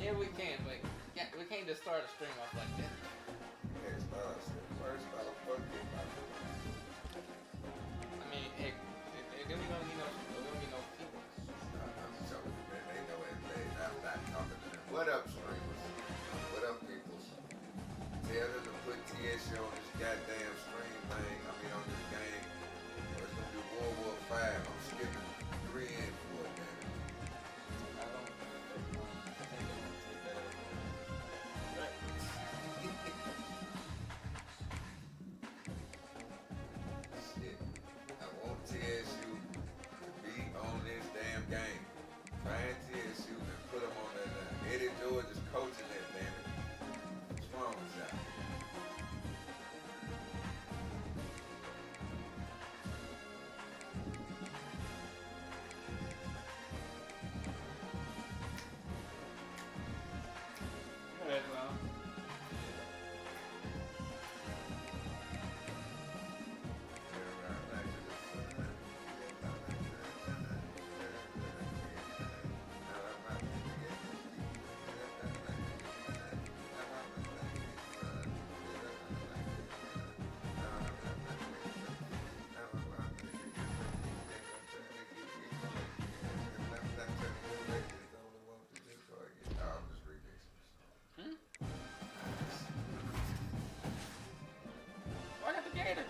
Yeah, we can, but we can't just start a stream off like that. Yeah, first off, fuck it. I mean, heck, then we don't need no people. I'm telling you, man, they know it. I'm not talking to them. What up, streamers? What up, peoples? Tell them to put TSU on this goddamn stream thing. I mean, on this game. Or it's gonna be World War V. I'm skipping 3 and 4, man. I don't think they want to take that over. Right. Shit. I want TSU to be on this damn game. Find TSU and put them on that. Eddie George is coaching that, damn it. What's wrong with y'all? Go ahead, well. I got the Gators.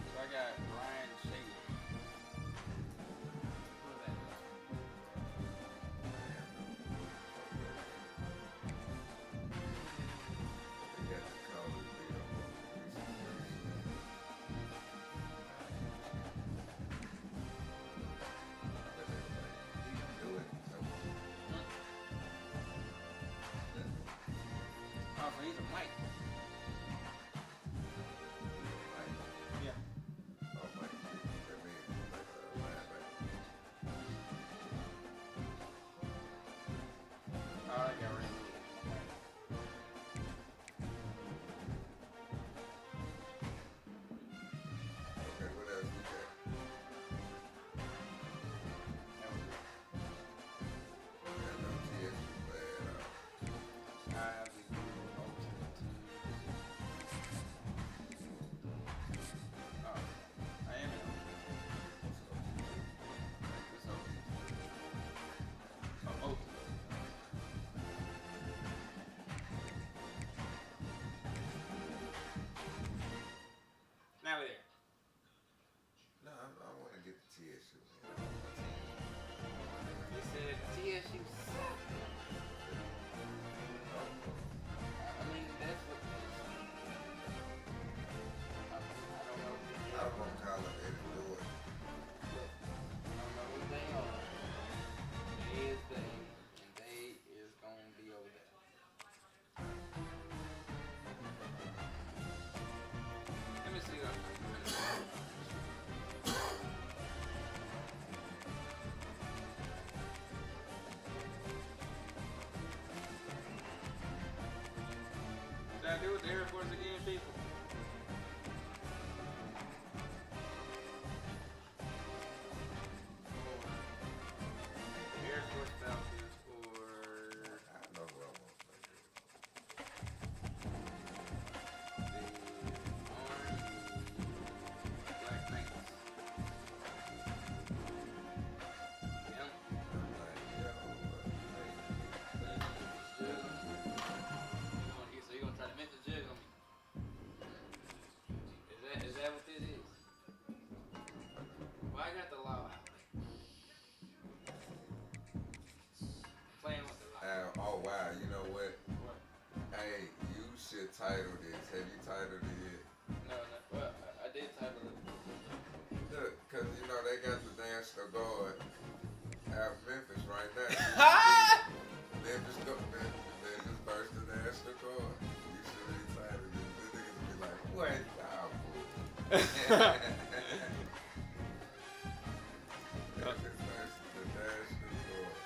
So I got Ryan Shady. Who's that? Oh, so he's a Mike. Yeah. Oh, I got rid of it. Okay, what else we got? That was it. Yeah, no TSU bad. I have the ultimate team. wow, you know what? What? Hey, you should title this. Have you titled it yet? No, no. Well, I did title it. Look, cause you know they got the National Guard out in Memphis right now. Memphis burst the National Guard. You should really title this. The niggas be like, what? Nah, fool. Memphis burst the National Guard.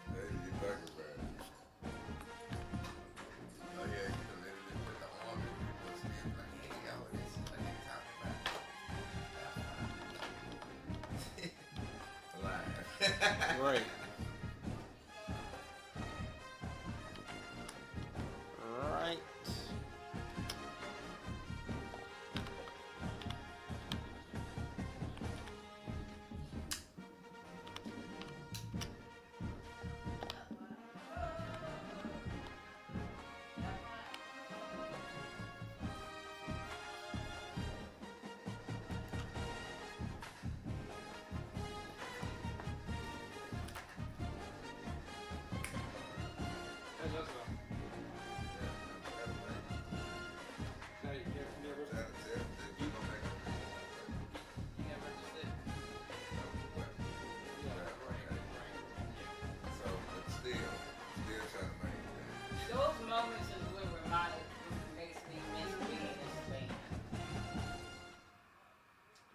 Hey, you think about it. Oh yeah, you know, they put the army people on stage like, hey, yo, this is what they talking about. Live. Right. Right. Hey, let's go. Now you never just said. So, but still trying to make it. Those moments is what makes me miss being in this band.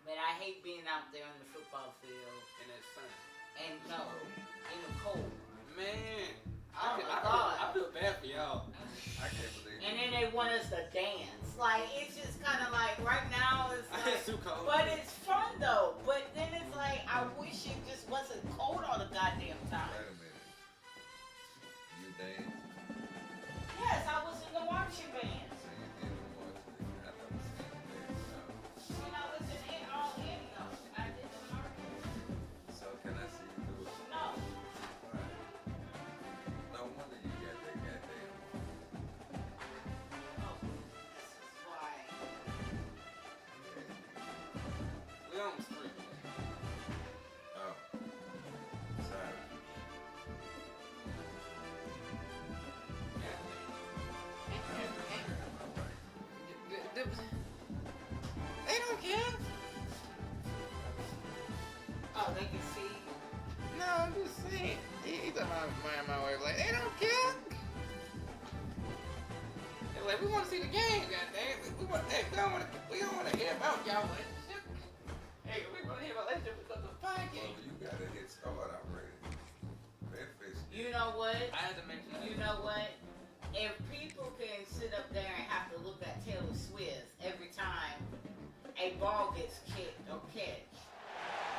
But I hate being out there on the football field In that sun. and no, in the cold. Man. Oh my God. I feel bad for y'all. I can't believe And then they want us to dance. Like, it's just kind of like, right now, it's like, It's too cold. but it's fun though. But then it's like, I wish it just wasn't cold all the goddamn time. Wait a minute. You dance? Yes, I was in the marching band. So you did the one. I never seen you dance. When I was in it, all in though. I did the marching. So can I see you do it? No. Alright. No wonder you got that goddamn. Oh, this is why. We on the street. Oh. Sorry. They don't care. Oh, they can see. No, I'm just saying. He's about my way. Like, they don't care. They're like, we want to see the game, goddamn. We don't want to hear about y'all relationship. Hey, we want to hear about relationship because of the Well, podcast. you got a head start already. Memphis. You know what? I had to mention that. You know what? If people can sit up there and have to look at Taylor Swift every time a ball gets kicked or catch,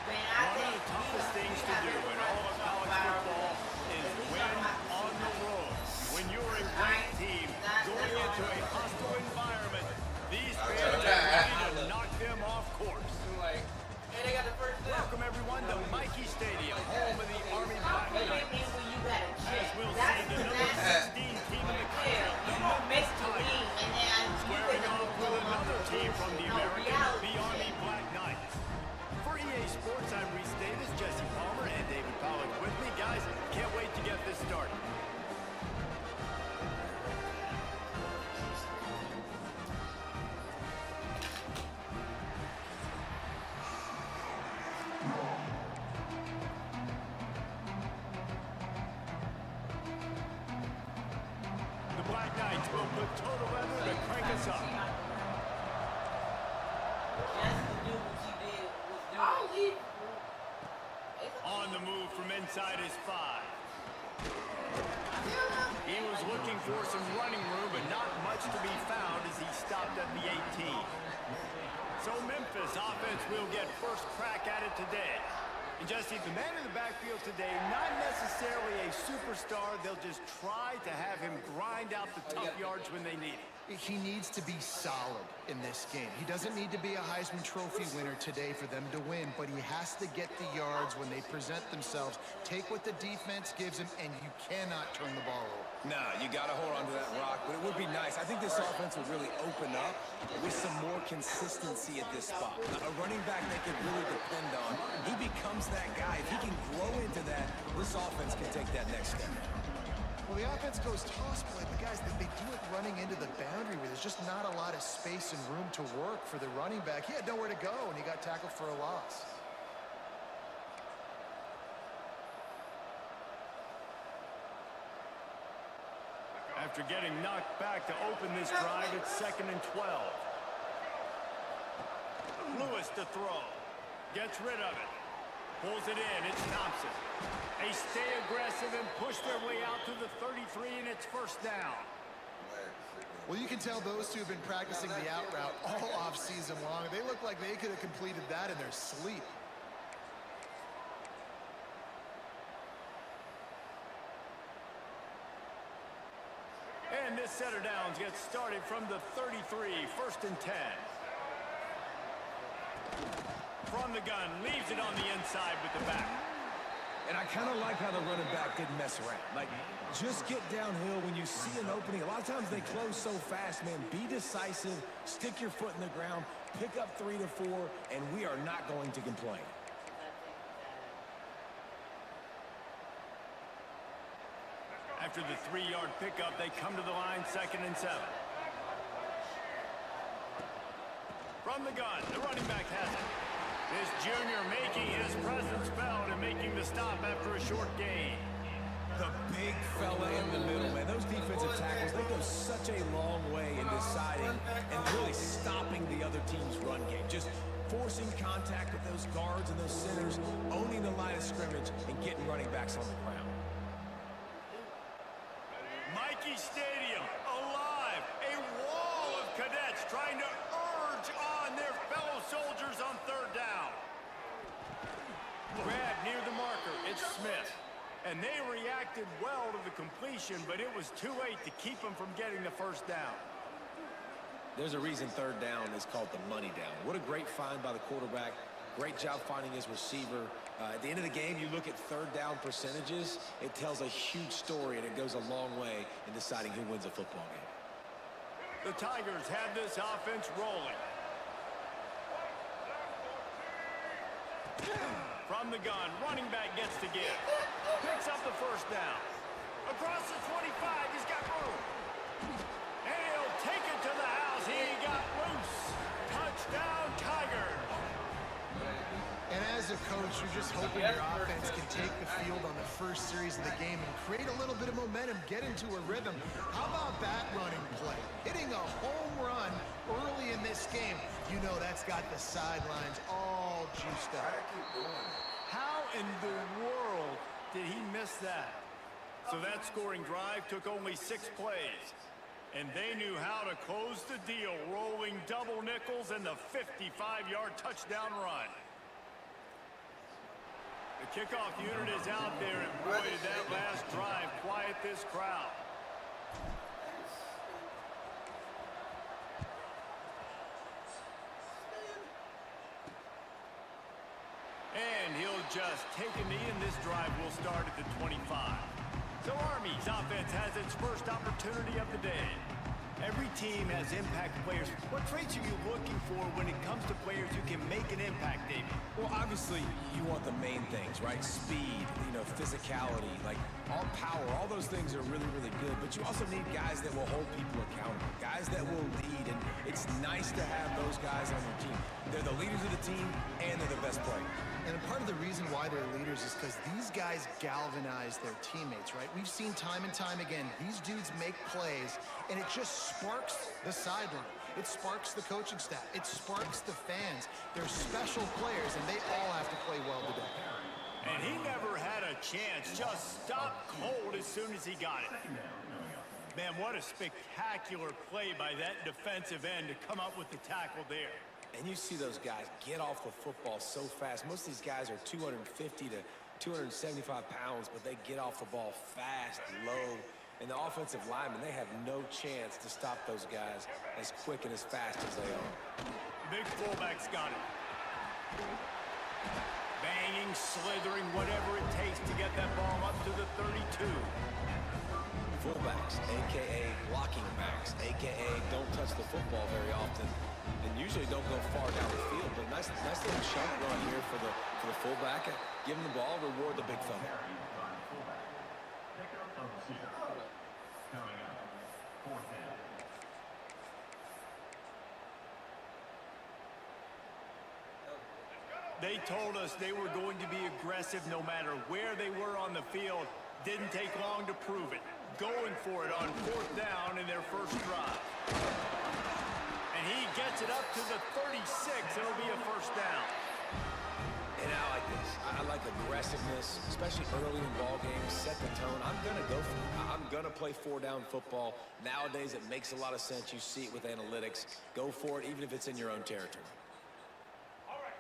then I One think of the toughest we things to have do every in right all to of talk college about football it. is At least win I don't have to on see the nothing. road. When you're a Right. great team That's going all into I a know. hostile environment, these I'll fans tell are you. ready to knock them off course. I'm like, hey, they got the first down. Welcome everyone to Mikey Stadium, home of the Army How Black can it Knights. be when you got a As check? we'll That's see the the number that's 16 team in the clear. country, You the don't make Memphis the Tigers, team and then you squaring think off with another team from the no, American, reality the Army check. Black Knights. For EA Sports, I'm Reese Davis, Jesse Palmer, and David Pollock with me. Guys, can't wait to get this started. The Black Knights will put total leather to crank us up. Just to do what you did was do. I'll leave. On the move from inside his 5. He was looking for some running room, but not much to be found as he stopped at the 18. So Memphis offense will get first crack at it today. And Jesse, the man in the backfield today, not necessarily a superstar. They'll just try to have him grind out the tough yards when they need it. He needs to be solid in this game. He doesn't need to be a Heisman Trophy winner today for them to win, but he has to get the yards when they present themselves. Take what the defense gives him, and you cannot turn the ball over. Nah, you got to hold on to that rock, but it would be nice. I think this offense would really open up with some more consistency at this spot. A running back they could really depend on. He becomes that guy. If he can grow into that, this offense can take that next step. Well, the offense goes toss play, but guys, they do it running into the boundary where there's just not a lot of space and room to work for the running back. He had nowhere to go, and he got tackled for a loss. After getting knocked back to open this drive, it's 2nd and 12. Lewis to throw. Gets rid of it. Pulls it in. It's Thompson. They stay aggressive and push their way out to the 33, and it's 1st down. Well, you can tell those two have been practicing the out route all off-season long. They look like they could have completed that in their sleep. And this set of downs gets started from the 33, 1st and 10. From the gun, leaves it on the inside with the back. And I kind of like how the running back didn't mess around. Like, just get downhill when you see an opening. A lot of times they close so fast, man. Be decisive, stick your foot in the ground, pick up 3 to 4, and we are not going to complain. After the 3-yard pickup, they come to the line, 2nd and 7. From the gun, the running back has it. This junior making his presence felt and making the stop after a short gain. The big fella in the middle, man. Those defensive tackles, they go such a long way in deciding and really stopping the other team's run game. Just forcing contact with those guards and those centers, owning the line of scrimmage, and getting running backs on the ground. Mikey Stadium, alive. A wall of cadets trying to urge on their fellow soldiers on 3rd down. Grab near the marker. It's Smith. And they reacted well to the completion, but it was too late to keep them from getting the 1st down. There's a reason 3rd down is called the money down. What a great find by the quarterback. Great job finding his receiver. At the end of the game, you look at 3rd down percentages. It tells a huge story, and it goes a long way in deciding who wins a football game. The Tigers have this offense rolling. From the gun, running back gets to give. Picks up the 1st down. Across the 25, he's got room. And he'll take it to the house. He got loose. Touchdown, Tigers. And as a coach, you're just hoping your offense can take the field on the first series of the game and create a little bit of momentum, get into a rhythm. How about that running play? Hitting a home run early in this game. You know that's got the sidelines all juiced up. How in the world did he miss that? So that scoring drive took only 6 plays. And they knew how to close the deal, rolling double nickels and the 55-yard touchdown run. The kickoff unit is out there, and boy, did that last drive quiet this crowd. And he'll just take a knee, and this drive will start at the 25. So Army's offense has its first opportunity of the day. Every team has impact players. What traits are you looking for when it comes to players who can make an impact, David? Well, obviously, you want the main things, right? Speed, physicality, like all power, all those things are really, really good. But you also need guys that will hold people accountable, guys that will lead. And it's nice to have those guys on your team. They're the leaders of the team, and they're the best players. And part of the reason why they're leaders is because these guys galvanize their teammates, right? We've seen time and time again, these dudes make plays, and it just sparks the sideline. It sparks the coaching staff. It sparks the fans. They're special players, and they all have to play well today. And he never had a chance. Just stopped cold as soon as he got it. Man, what a spectacular play by that defensive end to come up with the tackle there. And you see those guys get off the football so fast. Most of these guys are 250 to 275 pounds, but they get off the ball fast, low, And the offensive linemen, they have no chance to stop those guys as quick and as fast as they are. Big fullback's got it. Banging, slithering, whatever it takes to get that ball up to the 32. Fullbacks, a.k.a. blocking backs, a.k.a. don't touch the football very often, and usually don't go far down the field. But nice little chunk run here for the fullback. Give him the ball, reward the big fella. They told us they were going to be aggressive no matter where they were on the field. Didn't take long to prove it. Going for it on 4th down in their first drive. And he gets it up to the 36. It'll be a first down. And I like this. I like aggressiveness, especially early in ball games. Set the tone. I'm going to go for it. I'm going to play 4-down football. Nowadays, it makes a lot of sense. You see it with analytics. Go for it, even if it's in your own territory.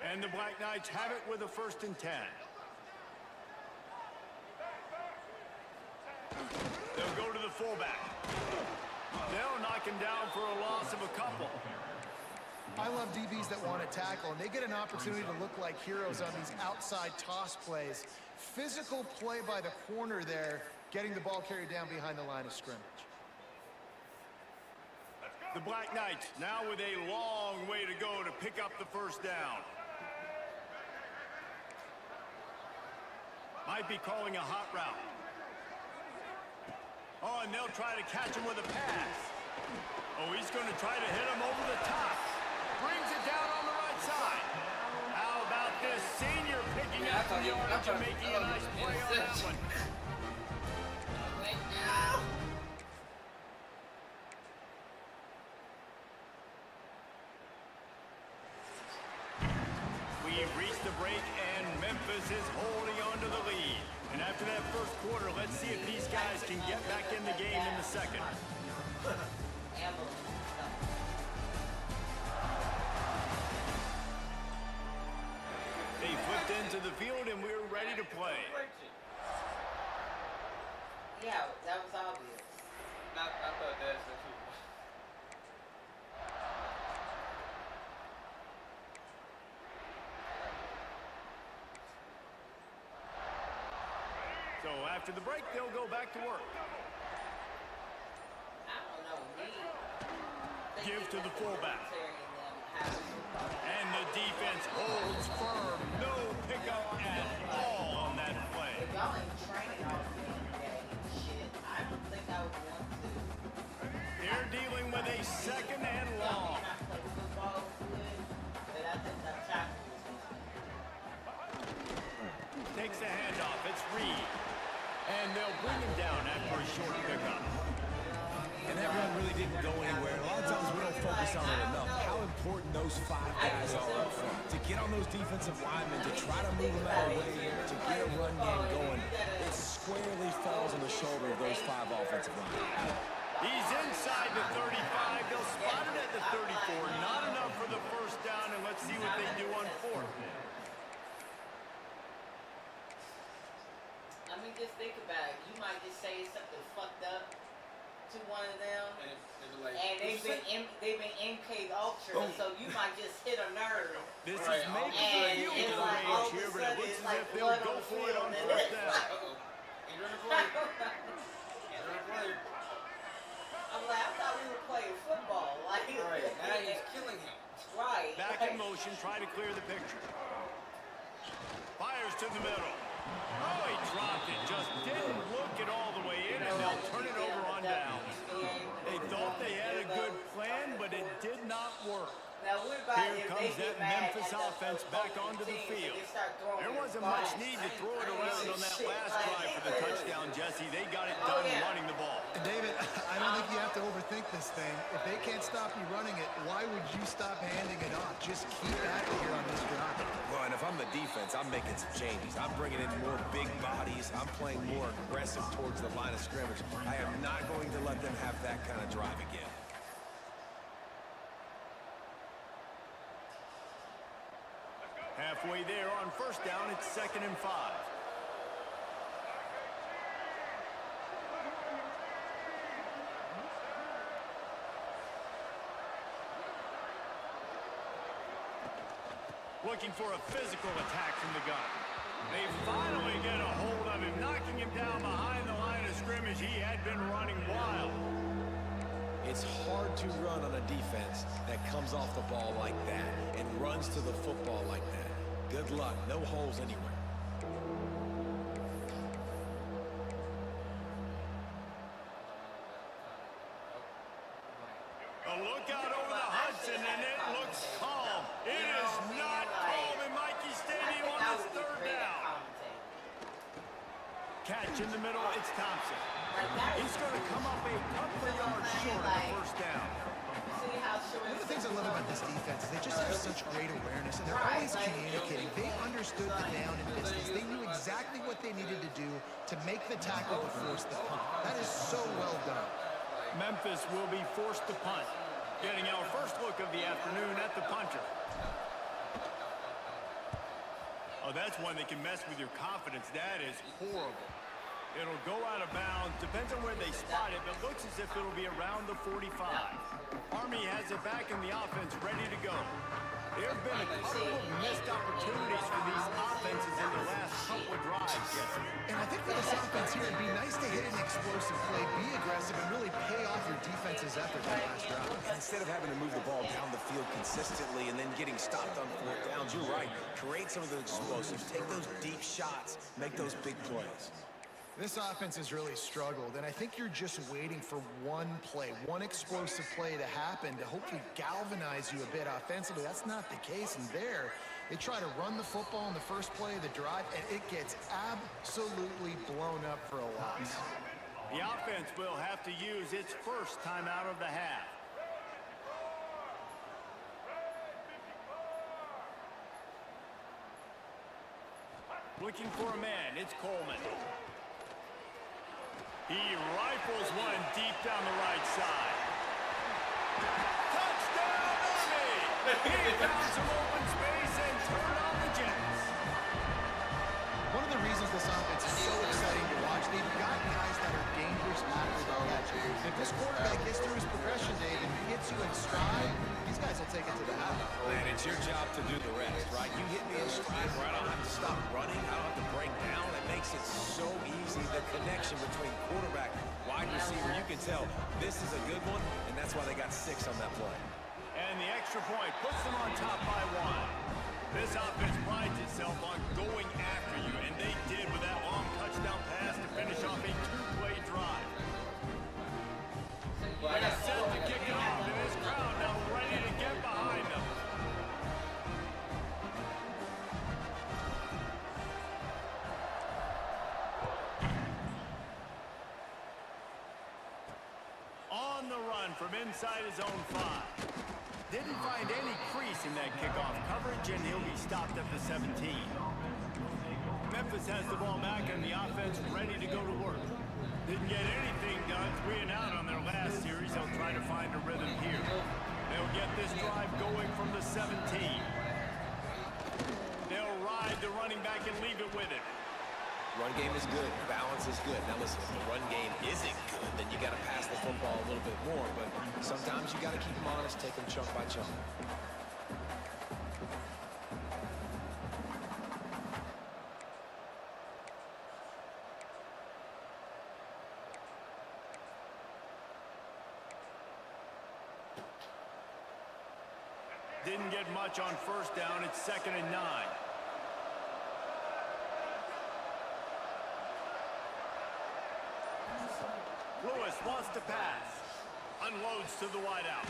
And the Black Knights have it with a 1st and 10. They'll go to the fullback. They'll knock him down for a loss of a couple. I love DBs that want to tackle, and they get an opportunity to look like heroes on these outside toss plays. Physical play by the corner there, getting the ball carried down behind the line of scrimmage. The Black Knights now with a long way to go to pick up the 1st down. Might be calling a hot route. Oh, and they'll try to catch him with a pass. Oh, he's going to try to hit him over the top. Brings it down on the right side. How about this senior picking up the yardage and making a nice play on that one? We've reached the break, and Memphis is holding on to the lead. And after that first quarter, let's see if these guys can get back in the game in the second. They flipped into the field, and we're ready to play. Yeah, that was obvious. I thought that's the truth. So after the break, they'll go back to work. I don't know. Give to the fullback. And the defense holds firm. No pickup at all on that play. If y'all ain't training all day shit, I don't think I would want to. They're dealing with a 2nd and long. I play football good, but I think that tackle was Takes the handoff. It's Reed. And they'll bring him down after a short pickup. And that run really didn't go anywhere. A lot of times we don't focus on it enough. How important those 5 guys are up front. To get on those defensive linemen, to try to move them out of the way, to get a run game going, it squarely falls on the shoulder of those 5 offensive linemen. He's inside the 35. They'll spot it at the 34. Not enough for the 1st down, and let's see what they do on 4th. I mean, just think about it. You might just say something fucked up to one of them, and they've been MK Ultra, so you might just hit a nerve. This is making a And huge it's like all range of a here, but it sudden looks it's as like if they'll blood go on the for it field, on and 4th it's down. like, He's running play. He's running play. I'm like, I thought we were playing football. Like, Right. Now he's killing him. right. Back in motion, try to clear the picture. Fires to the middle. Oh, he dropped it. Just didn't look it all the way in, and they'll turn it over on downs. They thought they had a good plan, but it did not work. Now, what about Here if comes they that get mad Memphis at the offense back onto the teams and field. they start throwing There their wasn't much bodies? need to throw it around on that Shit, last like- drive for the touchdown, Jesse. They got it done running the ball. And David, I don't think you have to overthink this thing. If they can't stop you running it, why would you stop handing it off? Just keep at it here on this drive. Well, and if I'm the defense, I'm making some changes. I'm bringing in more big bodies. I'm playing more aggressive towards the line of scrimmage. I am not going to let them have that kind of drive again. Halfway there on 1st down, it's 2nd and 5. looking for a physical attack from the gun. They finally get a hold of him, knocking him down behind the line of scrimmage. He had been running wild. It's hard to run on a defense that comes off the ball like that and runs to the football like that. Good luck. No holes anywhere. A look out over the Hudson, and it looks calm. It is not calm in Mikey Stadium on this third down. Catch in the middle, it's Thompson. He's going to come up a couple of yards short of the first down. One of the things I love about this defense is they just have such great awareness, and they're always communicating. They understood the down and distance. They knew exactly what they needed to do to make the tackle to force the punt. That is so well done. Memphis will be forced to punt. Getting our first look of the afternoon at the punter. Oh, that's one that can mess with your confidence. That is horrible. It'll go out of bounds. Depends on where they spot it, but looks as if it'll be around the 45. Army has it back in the offense, ready to go. There have been a couple of missed opportunities for these offenses in the last couple of drives, Jesse. And I think for this offense here, it'd be nice to hit an explosive play, be aggressive, and really pay off your defense's effort that last drive. And instead of having to move the ball down the field consistently and then getting stopped on fourth downs, you're right. Create some of those explosives. Take those deep shots. Make those big plays. This offense has really struggled, and I think you're just waiting for one play, one explosive play to happen to hopefully galvanize you a bit offensively. That's not the case, and there, they try to run the football in the first play of the drive, and it gets absolutely blown up for a loss. The offense will have to use its first timeout of the half. Looking for a man, it's Coleman. He rifles one deep down the right side. Touchdown, Army! He found some open space and turned on the Jets. One of the reasons this offense is so exciting to watch, they've got guys that are dangerous after the catch. If this quarterback gets through his progression, Dave, and gets you in stride, these guys will take it to the house. And it's your job to do the rest, right? You hit me in stride where I don't have to stop running. I don't have to break down. It makes it so easy. The connection between quarterback, wide receiver, you can tell this is a good one, and that's why they got 6 on that play. And the extra point puts them on top by 1. This offense prides itself on going after you, and they did with that long touchdown pass to finish off a 2-play drive. They're set to kick it off, and this crowd now ready to get behind them. On the run from inside his own 5. Didn't find any crease in that kickoff coverage, and he'll be stopped at the 17. Memphis has the ball back, and the offense ready to go to work. Didn't get anything done 3 and out on their last series. They'll try to find a rhythm here. They'll get this drive going from the 17. They'll ride the running back and leave it with him. Run game is good. Balance is good. Now listen, if the run game isn't good, then you got to pass the football a little bit more. But sometimes you got to keep them honest, take them chunk by chunk. Didn't get much on first down. It's 2nd and 9. Lewis wants to pass. Unloads to the wideout.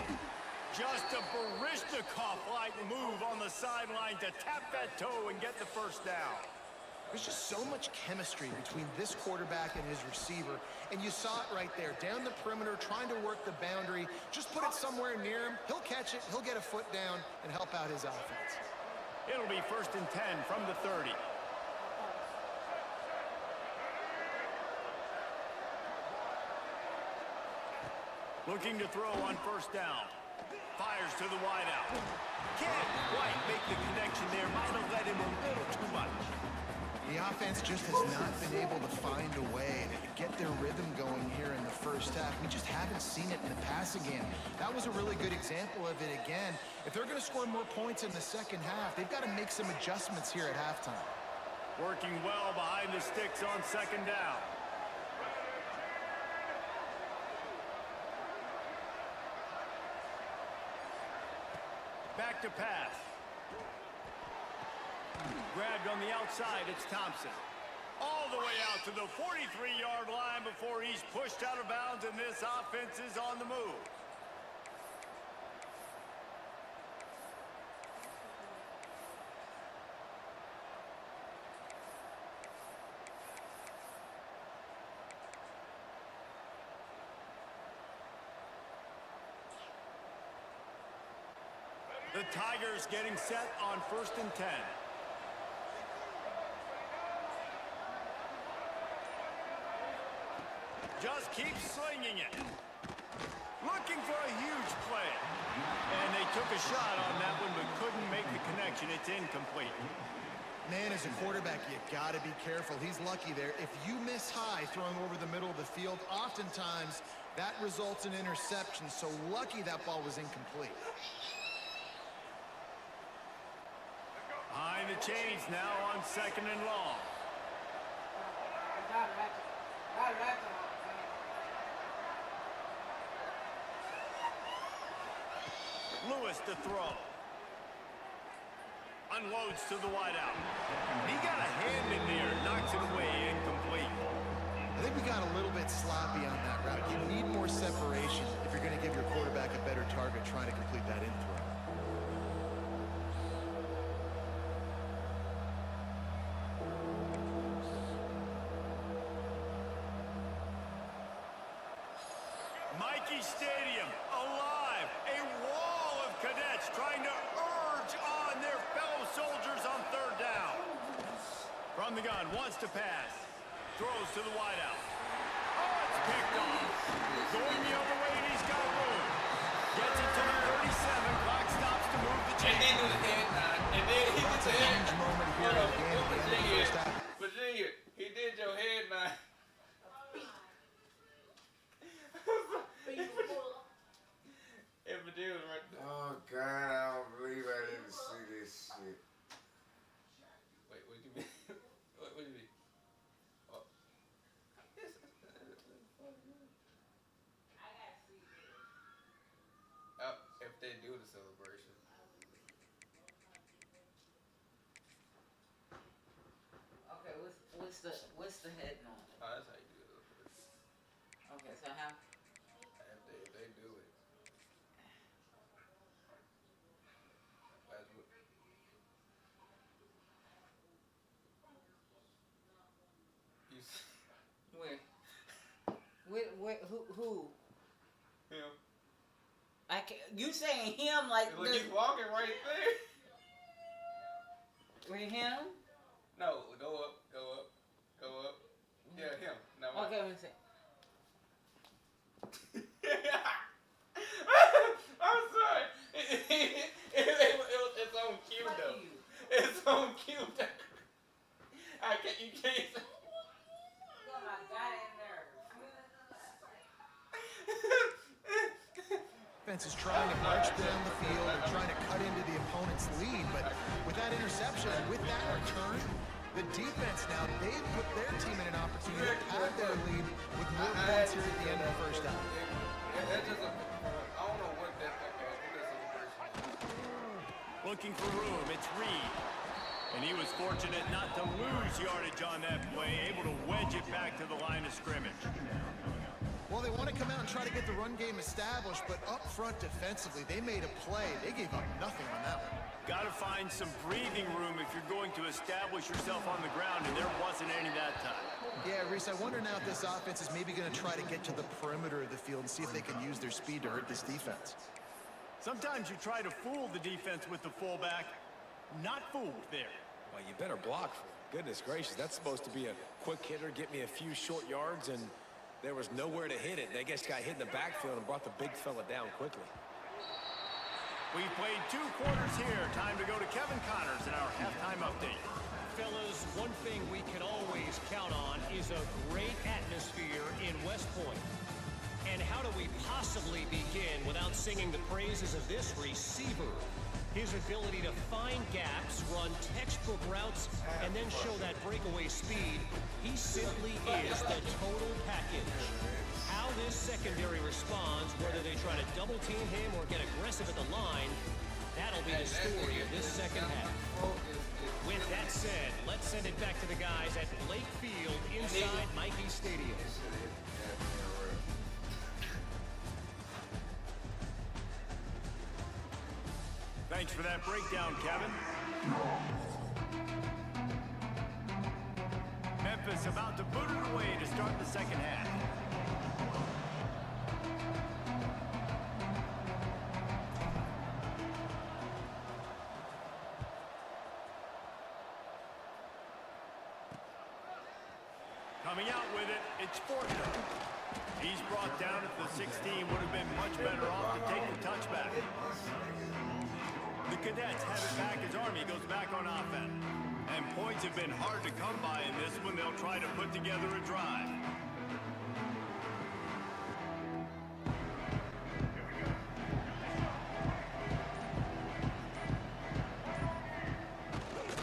Just a Baryshnikov-like move on the sideline to tap that toe and get the first down. There's just so much chemistry between this quarterback and his receiver, and you saw it right there, down the perimeter, trying to work the boundary. Just put it somewhere near him. He'll catch it, he'll get a foot down, and help out his offense. It'll be 1st and 10 from the 30. Looking to throw on first down. Fires to the wideout. Can't quite make the connection there. Might have let him a little too much. The offense just has not been able to find a way to get their rhythm going here in the first half. We just haven't seen it in the passing game. That was a really good example of it again. If they're going to score more points in the second half, they've got to make some adjustments here at halftime. Working well behind the sticks on second down. Back to pass. Grabbed on the outside, it's Thompson. All the way out to the 43-yard line before he's pushed out of bounds, and this offense is on the move. The Tigers getting set on 1st and 10. Just keep slinging it. Looking for a huge play. And they took a shot on that one but couldn't make the connection. It's incomplete. Man, as a quarterback, you got to be careful. He's lucky there. If you miss high throwing over the middle of the field, oftentimes that results in interception. So lucky that ball was incomplete. Behind the chains now on 2nd and long. Lewis to throw. Unloads to the wideout. He got a hand in there, knocks it away, incomplete. I think we got a little bit sloppy on that route. You need more separation if you're going to give your quarterback a better target trying to complete that in throw. Stadium alive, a wall of cadets trying to urge on their fellow soldiers on 3rd down. From the gun, wants to pass, throws to the wideout. Oh, it's picked off. Going the other way, and he's got room. Gets it to the 37. Clock stops to move the chain. And then do the head nod. And then he did the head nod. Virginia, he did your head nod. Oh, God, I don't believe I didn't see this shit. Wait, what do you mean? What do you mean? Oh. If they do the celebration. Okay, what's the head nod? Oh, that's how you do it. Okay, so how? If they do it. Where? Who? Him. I can't, you saying him like Look, he's walking right there. With him? No, go up. Yeah, him. No, okay, let me see. I'm sorry. It's on cue though. It's on cue though. You can't say. Oh my God, in there. Defense is trying to march down the field. They're trying to cut into the opponent's lead. But with that interception, with that return, the defense now, they've put their team in an opportunity to pad their lead with more points here at the end of the first half. That's just I don't know what that celebration is. Looking for room, it's Reed. And he was fortunate not to lose yardage on that play, able to wedge it back to the line of scrimmage. Well, they want to come out and try to get the run game established, but up front defensively, they made a play. They gave up nothing on that one. Got to find some breathing room if you're going to establish yourself on the ground, and there wasn't any that time. Yeah, Reese, I wonder now if this offense is maybe going to try to get to the perimeter of the field and see if they can use their speed to hurt this defense. Sometimes you try to fool the defense with the fullback, not fooled there. Well, you better block. Goodness gracious, that's supposed to be a quick hitter, get me a few short yards, and there was nowhere to hit it. They just got hit in the backfield and brought the big fella down quickly. We've played 2 quarters here. Time to go to Kevin Connors in our halftime update. fellas, one thing we can always count on is a great atmosphere in West Point. And how do we possibly begin without singing the praises of this receiver? His ability to find gaps, run textbook routes, and then show that breakaway speed. He simply is the total package. How this secondary responds, whether they try to double team him or get aggressive at the line, that'll be the story of this second half. With that said, let's send it back to the guys at Blake Field inside Mikey Stadium. Thanks for that breakdown, Kevin. Memphis about to boot it away to start the second half. Coming out with it, it's Fortner. He's brought down at the 16, would have been much better off to take the touchback. The Cadets have it back as Army goes back on offense. And points have been hard to come by in this one. They'll try to put together a drive.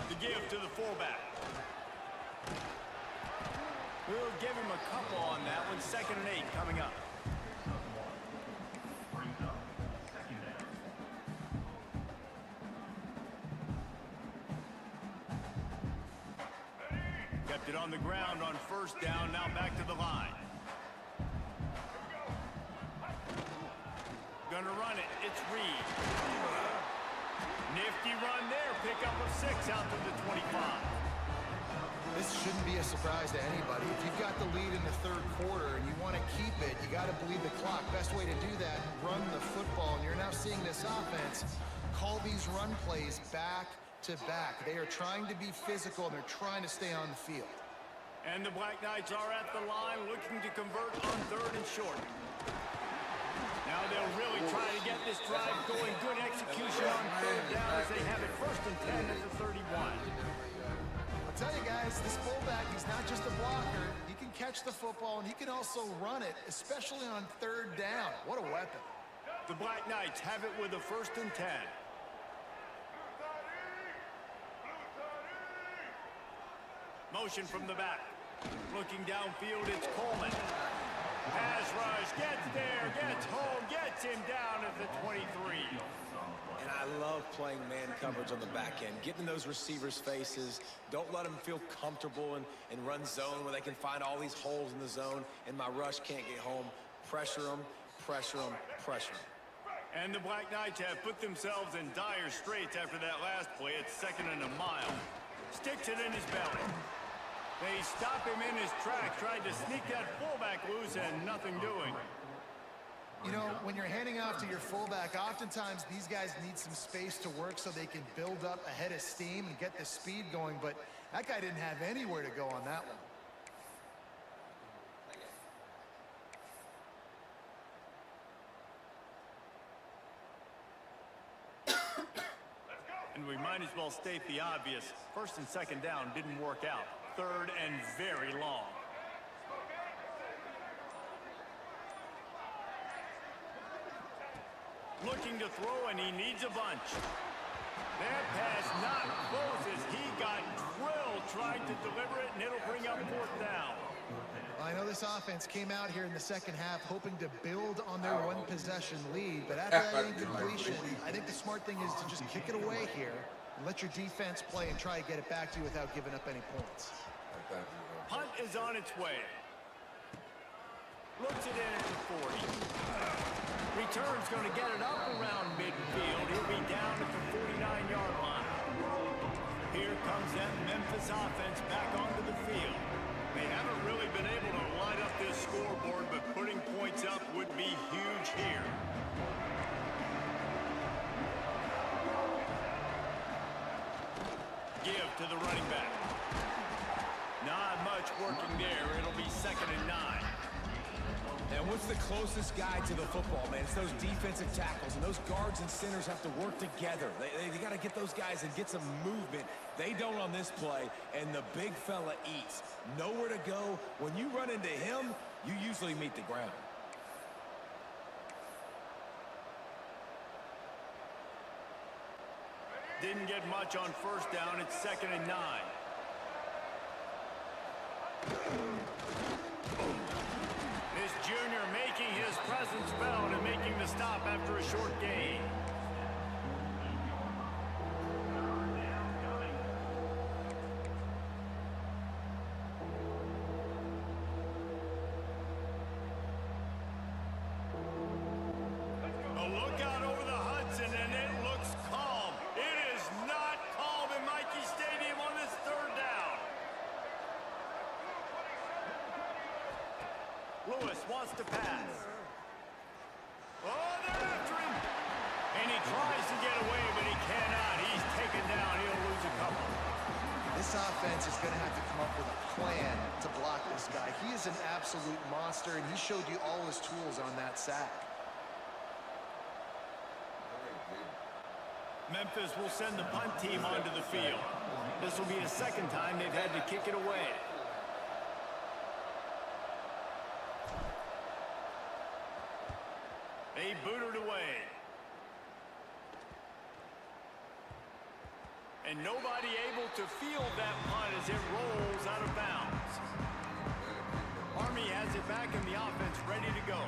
The give to the fullback. We'll give him a couple on that one. 2nd and 8 coming up. Kept it on the ground on 1st down. Now back to the line. Gonna run it. It's Reed. Nifty run there. Pickup of 6 out to the 25. This shouldn't be a surprise to anybody. If you've got the lead in the 3rd quarter and you want to keep it, you got to bleed the clock. Best way to do that, run the football. And you're now seeing this offense call these run plays back to back. They are trying to be physical, and they're trying to stay on the field. And the Black Knights are at the line looking to convert on 3rd and short. Now they'll really try to get this drive going. Good execution on 3rd down as they have it 1st and 10 at the 31. I'll tell you guys, this fullback, he's not just a blocker. He can catch the football, and he can also run it, especially on 3rd down. What a weapon. The Black Knights have it with a 1st and 10. Motion from the back. Looking downfield, it's Coleman. Pass rush, gets there, gets home, gets him down at the 23. And I love playing man coverage on the back end, getting in those receivers' faces. Don't let them feel comfortable and run zone where they can find all these holes in the zone, and my rush can't get home. Pressure them, pressure them, pressure them. And the Black Knights have put themselves in dire straits after that last play. It's 2nd and a mile. Sticks it in his belly. They stop him in his tracks, tried to sneak that fullback loose, and nothing doing. You know, when you're handing off to your fullback, oftentimes these guys need some space to work so they can build up a head of steam and get the speed going, but that guy didn't have anywhere to go on that one. And we might as well state the obvious. 1st and 2nd down didn't work out. 3rd and very long. Looking to throw, and he needs a bunch. That pass not close as he got drilled trying to deliver it, and it'll bring up 4th down. Well, I know this offense came out here in the second half hoping to build on their one-possession lead, but after that incompletion, I think the smart thing is to just kick it away here and let your defense play and try to get it back to you without giving up any points. Punt is on its way. Looks it in at the 40. Return's going to get it up around midfield. He'll be down at the 49-yard line. Here comes that Memphis offense back onto the field. They haven't really been able to light up this scoreboard, but putting points up would be huge here. Give to the running back. Not much working there. It'll be 2nd and 9. And what's the closest guy to the football, man? It's those defensive tackles, and those guards and centers have to work together. They got to get those guys and get some movement. They don't on this play, and the big fella eats. Nowhere to go. When you run into him, you usually meet the ground. Didn't get much on first down. It's 2nd and 9. This junior making his presence felt and making the stop after a short gain. A look out over the Hudson, and it looks calm. It is not calm in Mikey Stadium on this 3rd down. Lewis wants to pass. Oh, they're after him. And he tries to get away, but he cannot. He's taken down. He'll lose a couple. This offense is going to have to come up with a plan to block this guy. He is an absolute monster, and he showed you all his tools on that sack. Memphis will send the punt team onto the field. This will be the 2nd time they've had to kick it away. They boot it away. And nobody able to field that punt as it rolls out of bounds. Army has it back in the offense, ready to go.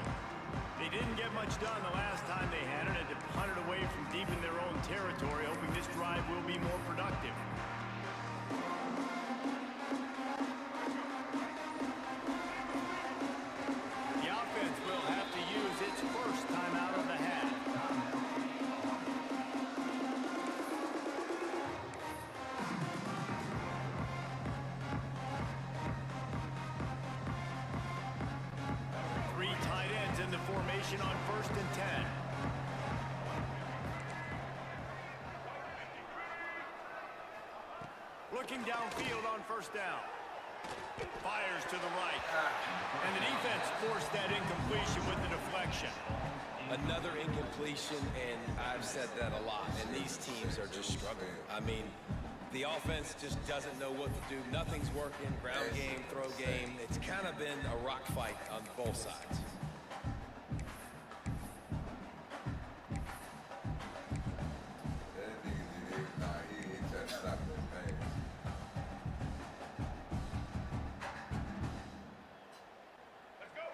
They didn't get much done the last time they had it, and to punt it away from deep in their own territory, hoping this drive will be more productive. The offense will have to use its first time out of the half. Three tight ends in the formation on 1st and 10. Looking downfield on 1st down. Fires to the right. And the defense forced that incompletion with the deflection. Another incompletion, and I've said that a lot, and these teams are just struggling. I mean, the offense just doesn't know what to do. Nothing's working. Ground game, throw game. It's kind of been a rock fight on both sides.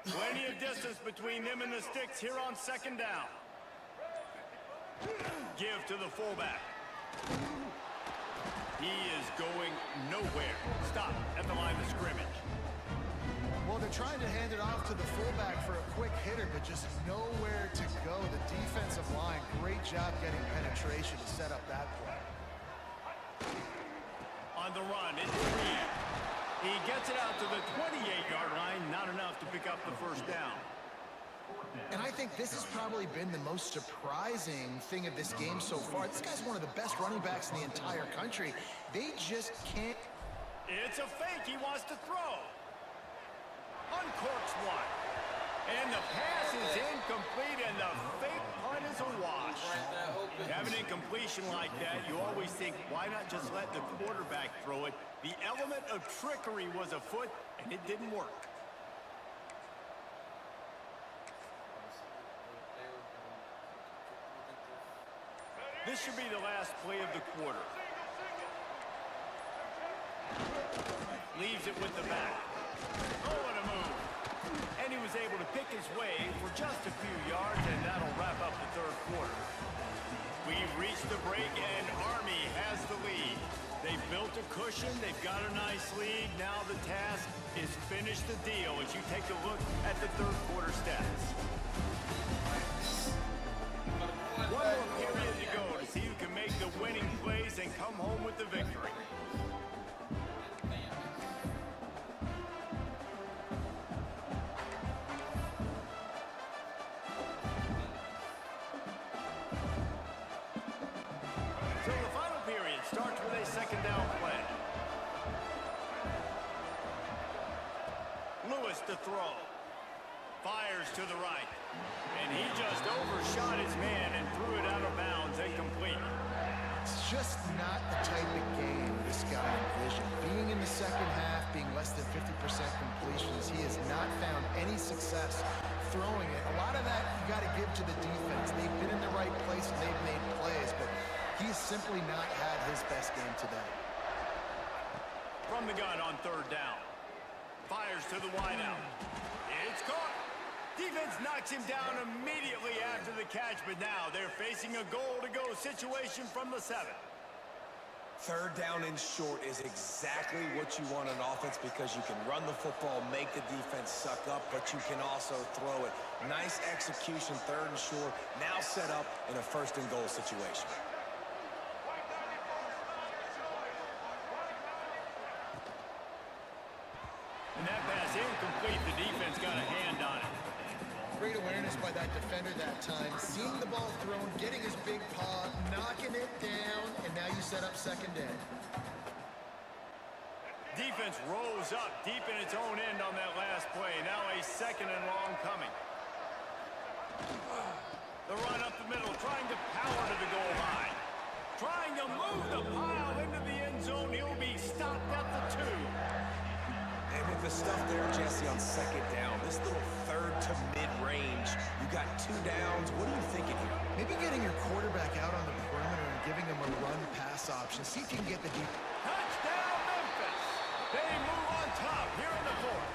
Plenty of distance between them and the sticks here on 2nd down. Give to the fullback. He is going nowhere. Stop at the line of scrimmage. Well, they're trying to hand it off to the fullback for a quick hitter, but just nowhere to go. The defensive line, great job getting penetration to set up that play. On the run, it's Reed. He gets it out to the 28-yard line, not enough to pick up the 1st down. And I think this has probably been the most surprising thing of this game so far. This guy's one of the best running backs in the entire country. They just can't. It's a fake. He wants to throw. Uncorks one. And the pass is incomplete, and the fake punt is a wash. You have an incompletion like that, you always think, why not just let the quarterback throw it? The element of trickery was afoot, and it didn't work. This should be the last play of the quarter. Leaves it with the back. Oh, what a move. And he was able to pick his way for just a few yards, and that'll wrap up the 3rd quarter. We've reached the break, and Army has the lead. They've built a cushion. They've got a nice lead. Now the task is finish the deal as you take a look at the 3rd quarter stats. One more period to go to see who can make the winning plays and come home with the victory. So the final period starts with a 2nd down play. Lewis to throw. Fires to the right. And he just overshot his man and threw it out of bounds, incomplete. It's just not the type of game this guy envisioned. Being in the second half, being less than 50% completions, he has not found any success throwing it. A lot of that you got to give to the defense. They've been in the right place and they've made plays, but he's simply not had his best game today. From the gun on third down. Fires to the wideout. It's caught. Defense knocks him down immediately after the catch, but now they're facing a goal-to-go situation from the 7. Third down and short is exactly what you want on offense because you can run the football, make the defense suck up, but you can also throw it. Nice execution, third and short, now set up in a first and goal situation. And that pass incomplete. The defense got a hand on it. Great awareness by that defender that time. Seeing the ball thrown, getting his big paw, knocking it down, and now you set up second down. Defense rose up deep in its own end on that last play. Now a second and long coming. The run up the middle, trying to power to the goal line. Trying to move the pile into the end zone. He'll be stopped at the 2. And with the stuff there, Jesse, on second down, this little third to mid-range, you got 2 downs. What are you thinking here? Maybe getting your quarterback out on the perimeter and giving him a run-pass option. See if you can get the deep. Touchdown, Memphis! They move on top here in the 4th.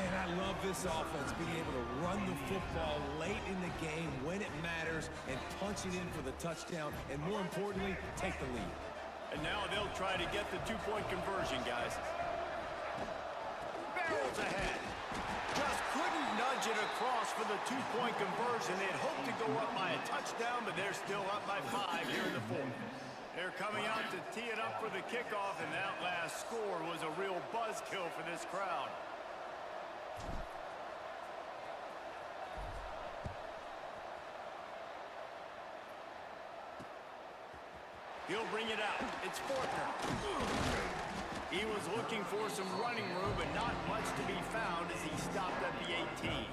Man, I love this offense, being able to run the football late in the game when it matters and punch it in for the touchdown, and more importantly, take the lead. And now they'll try to get the 2-point conversion, guys. Barrels ahead. Just couldn't nudge it across for the 2-point conversion. They'd hoped to go up by a touchdown, but they're still up by 5 here in the 4th. They're coming out to tee it up for the kickoff, and that last score was a real buzzkill for this crowd. He'll bring it out. It's Fortner. He was looking for some running room, but not much to be found as he stopped at the 18.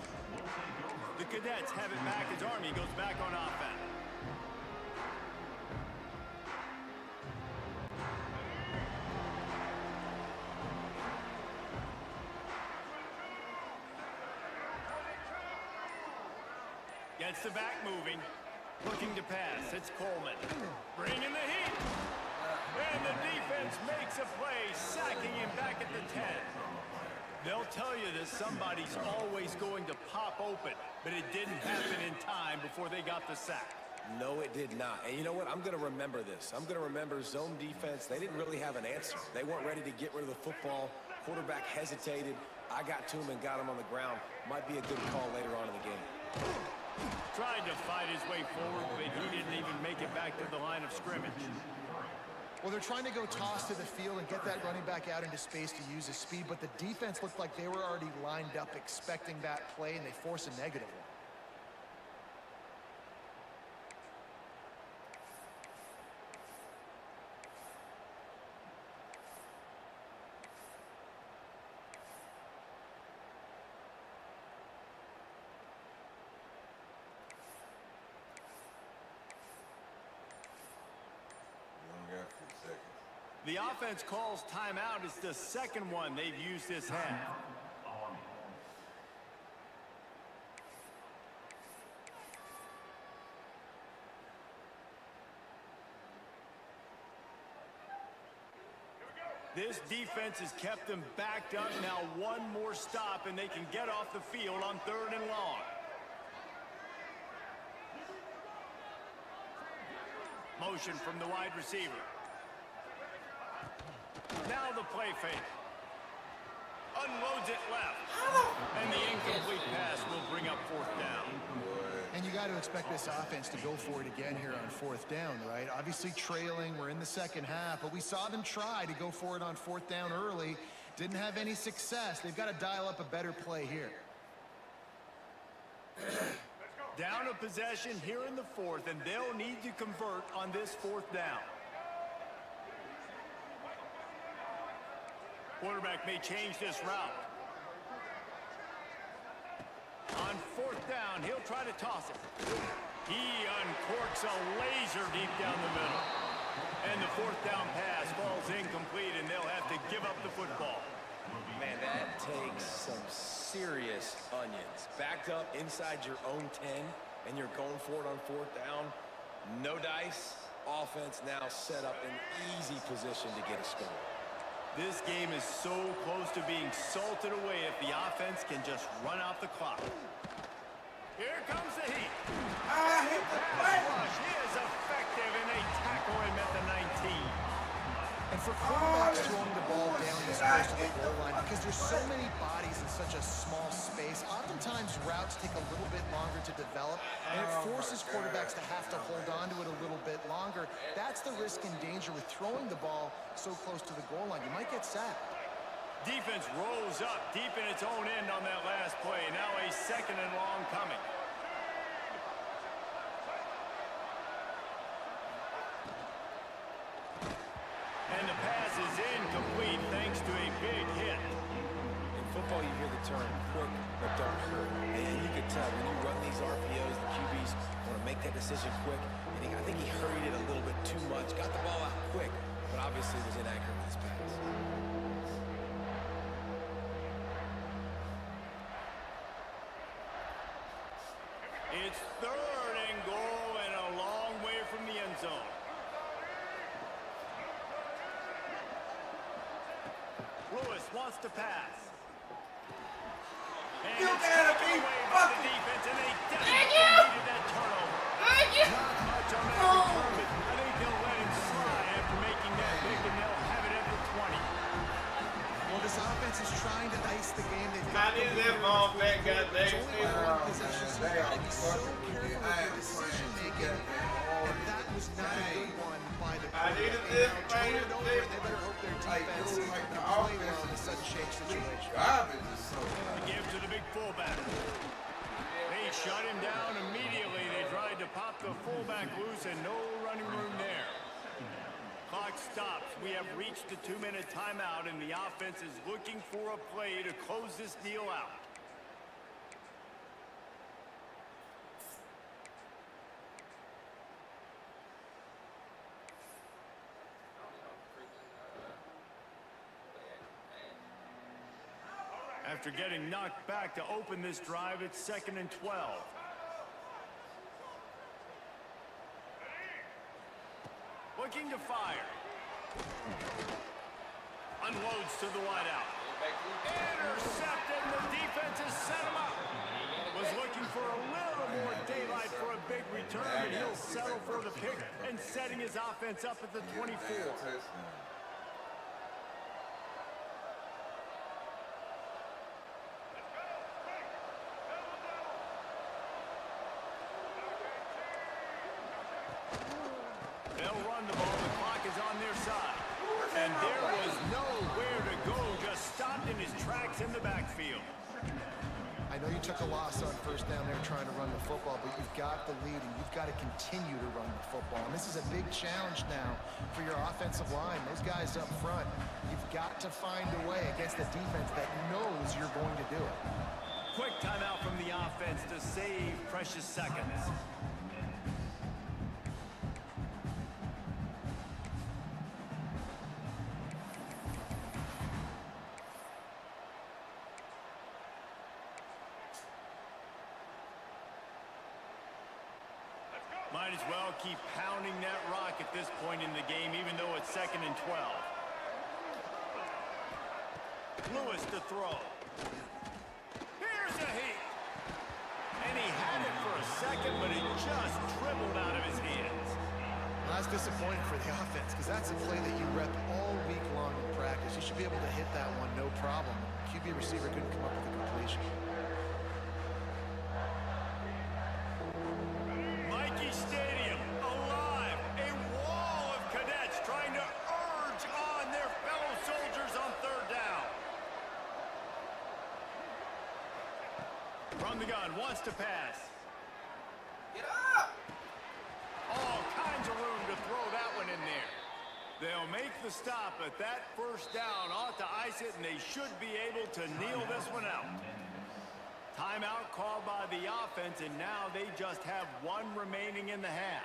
The Cadets have it back as Army goes back on offense. Gets the back moving. Looking to pass. It's Coleman. Bringing the heat. And the defense makes a play, sacking him back at the 10. They'll tell you that somebody's always going to pop open, but it didn't happen in time before they got the sack. No, it did not. And you know what? I'm going to remember this. I'm going to remember zone defense. They didn't really have an answer. They weren't ready to get rid of the football. Quarterback hesitated. I got to him and got him on the ground. Might be a good call later on in the game. Tried to fight his way forward, but he didn't even make it back to the line of scrimmage. Well, they're trying to go toss to the field and get that running back out into space to use his speed, but the defense looked like they were already lined up expecting that play, and they force a negative one. The offense calls timeout. It's the second one they've used this half. This defense has kept them backed up. Now one more stop and they can get off the field on 3rd and long. Motion from the wide receiver. Now the play fake. Unloads it left. And the incomplete pass will bring up 4th down. And you got to expect this offense to go for it again here on 4th down, right? Obviously trailing, we're in the second half, but we saw them try to go for it on 4th down early. Didn't have any success. They've got to dial up a better play here. Down a possession here in the 4th, and they'll need to convert on this 4th down. Quarterback may change this route. down. He'll try to toss it. He uncorks a laser deep down the middle. And the fourth down pass falls incomplete, and they'll have to give up the football. Man, that takes some serious onions. Backed up inside your own 10, and you're going for it on fourth down. No dice. Offense now set up an easy position to get a score. This game is so close to being salted away if the offense can just run out the clock. Here comes the heat. Hit the Pass rush. He is effective, and they tackle him at the 19. And for quarterbacks throwing the ball down this close to the goal line, because there's so many bodies in such a small space, oftentimes routes take a little bit longer to develop, and it forces quarterbacks to have to hold on to it a little bit longer. That's the risk and danger with throwing the ball so close to the goal line. You might get sacked. Defense rolls up deep in its own end on that last play. Now a second and long coming. And the pass is incomplete thanks to a big hit. In football, you hear the term quick but don't hurt. And you can tell when you run these RPOs, the QBs want to make that decision quick. And I think he hurried it a little bit too much. Got the ball out quick, but obviously was inaccurate with his pass. It's third and goal and a long way from the end zone. Lewis wants to pass. And You it's gotta taken be away by the fucking- defense, and they definitely needed that turnover. Not much on that return. I think they'll let him slide after making that pick, and they'll have it at the 20. Well, this offense is trying to ice the game. They've I got needed the that lead ball on the back, field. goddamn. It's only one possession, so you gotta be so careful with your decision making. And that was not a good one by the I needed quarterback. this, Now turn it man. over, and they better hope their defense can play well in a sudden shake situation. Garbage is so Give to the big fullback. They shut him down immediately. They tried to pop the fullback loose, and no running room there. Clock stops. We have reached the 2-minute timeout, and the offense is looking for a play to close this deal out. After getting knocked back to open this drive, it's 2nd and 12. Looking to fire. Unloads to the wideout. Intercepted, and the defense has set him up. Was looking for a little more daylight for a big return, and he'll settle for the pick and setting his offense up at the 24. They'll run the ball. The clock is on their side. And there was nowhere to go. Just stopped in his tracks in the backfield. I know you took a loss on first down there trying to run the football, but you've got the lead, and you've got to continue to run the football. And this is a big challenge now for your offensive line. Those guys up front, you've got to find a way against a defense that knows you're going to do it. Quick timeout from the offense to save precious seconds. Might as well keep pounding that rock at this point in the game, even though it's 2nd and 12. Lewis to throw. Here's a heat. And he had it for a second, but it just dribbled out of his hands. Well, that's disappointing for the offense, because that's a play that you rep all week long in practice. You should be able to hit that one, no problem. QB receiver couldn't come up with a completion. Stadium alive, a wall of cadets trying to urge on their fellow soldiers on 3rd down. From the gun, wants to pass. Get up! All kinds of room to throw that one in there. They'll make the stop, but that first down ought to ice it, and they should be able to kneel this one out. Timeout called by the offense, and now they just have one remaining in the half.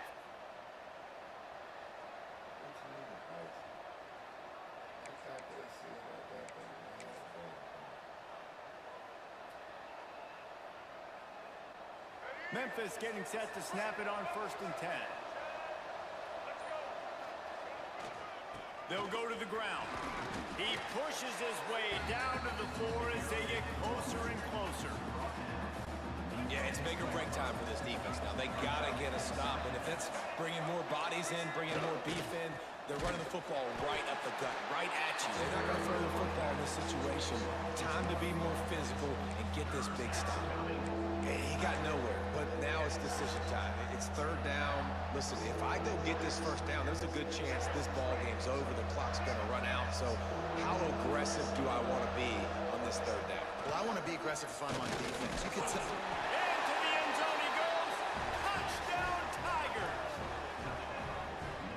Memphis getting set to snap it on 1st and 10. They'll go to the ground. He pushes his way down to the floor as they get closer and closer. Yeah, it's make or break time for this defense now. They got to get a stop, and if it's bringing more bodies in, bringing more beef in, they're running the football right up the gut, right at you. They're not going to throw the football in this situation. Time to be more physical and get this big stop. He got nowhere, but now it's decision time. It's 3rd down. Listen, if I go get this 1st down, there's a good chance this ball game's over. The clock's going to run out. So how aggressive do I want to be on this 3rd down? Well, I want to be aggressive if I'm on defense. You can tell. Into the end zone he goes. Touchdown, Tigers.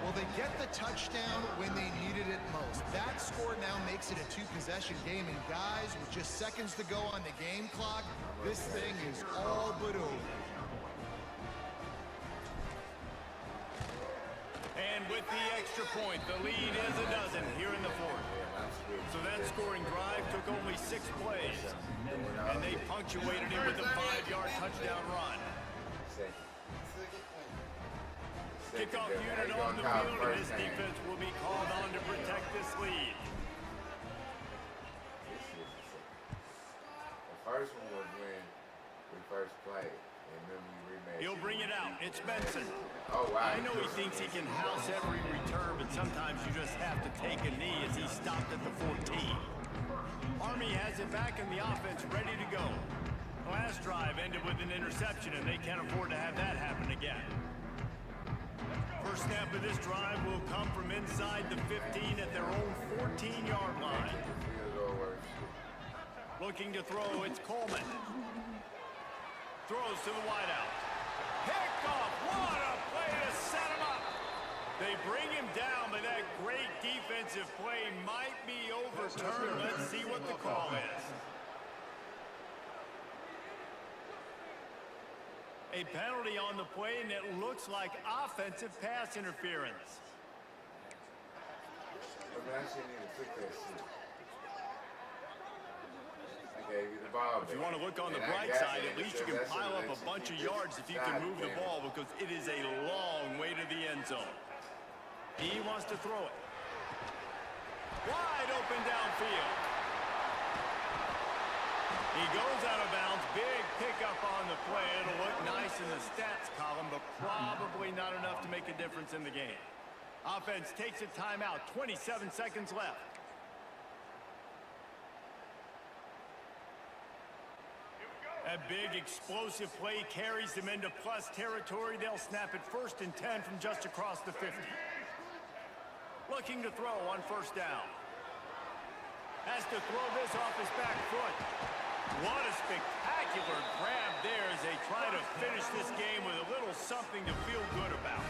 Well, they get the touchdown when they needed it most. That score now makes it a 2-possession game. And guys, with just seconds to go on the game clock, this thing is all but over. And with the extra point, the lead is a dozen here in the 4th. So that scoring drive took only 6 plays. And they punctuated it with a 5-yard touchdown run. Kickoff unit on the field, and this defense will be called on to protect this lead. The first one was when we first played, and then we remade. He'll bring it out. It's Benson. Oh, wow. I know he thinks he can house every return, but sometimes you just have to take a knee as he stopped at the 14. Army has it back in the offense, ready to go. The last drive ended with an interception, and they can't afford to have that happen again. First snap of this drive will come from inside the 15 at their own 14-yard line. Looking to throw, it's Coleman. Throws to the wideout. Pick off, what a play to set him up. They bring him down, but that great defensive play might be overturned. Let's see what the call is. A penalty on the play, and it looks like offensive pass interference. If you want to look on the bright side, at least you can pile up a bunch of yards if you can move the ball, because it is a long way to the end zone. He wants to throw it. Wide open downfield. He goes out of bounds. Big pickup on the play. It'll look nice in the stats column, but probably not enough to make a difference in the game. Offense takes a timeout. 27 seconds left. A big explosive play carries them into plus territory. They'll snap it 1st and 10 from just across the 50. Looking to throw on 1st down. Has to throw this off his back foot. What a spectacular grab there as they try to finish this game with a little something to feel good about.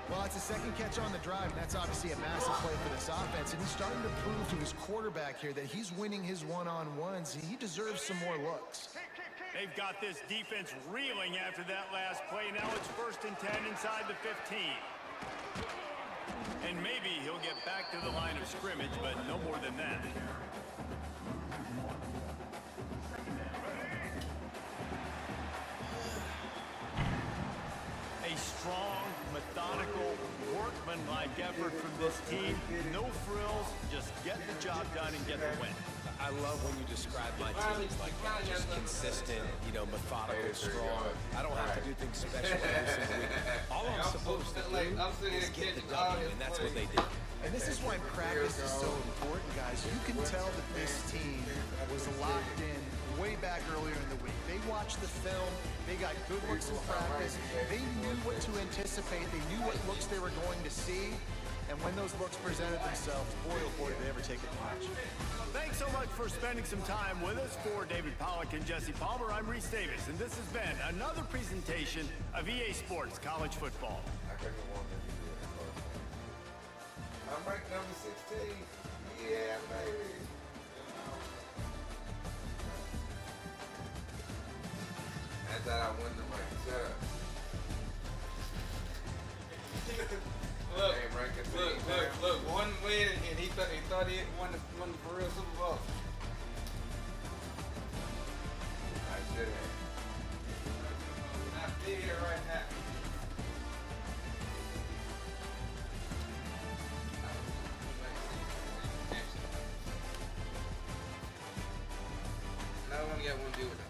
Well, it's a 2nd catch on the drive, and that's obviously a massive play for this offense. And he's starting to prove to his quarterback here that he's winning his one-on-ones. He deserves some more looks. They've got this defense reeling after that last play. Now it's 1st and 10 inside the 15. And maybe he'll get back to the line of scrimmage, but no more than that. A strong, methodical, workmanlike effort from this team. No frills, just get the job done and get the win. I love when you describe my teams like that, just consistent, methodical, strong. I don't have to do things special every single week. All I'm supposed to do is get the W, and that's what they did. And this is why practice is so important, guys. You can tell that this team was locked in way back earlier in the week. They watched the film. They got good looks in practice. They knew what to anticipate. They knew what looks they were going to see. And when those looks presented themselves, boy, oh boy, did they ever take advantage. Thanks so much for spending some time with us. For David Pollack and Jesse Palmer, I'm Reese Davis, and this has been another presentation of EA Sports College Football. I'm ranked number 16. Yeah, baby. thought he won the for real Super Bowl. I should have. Not be here right now. I only got one deal with them.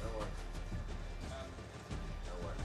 No one. No one.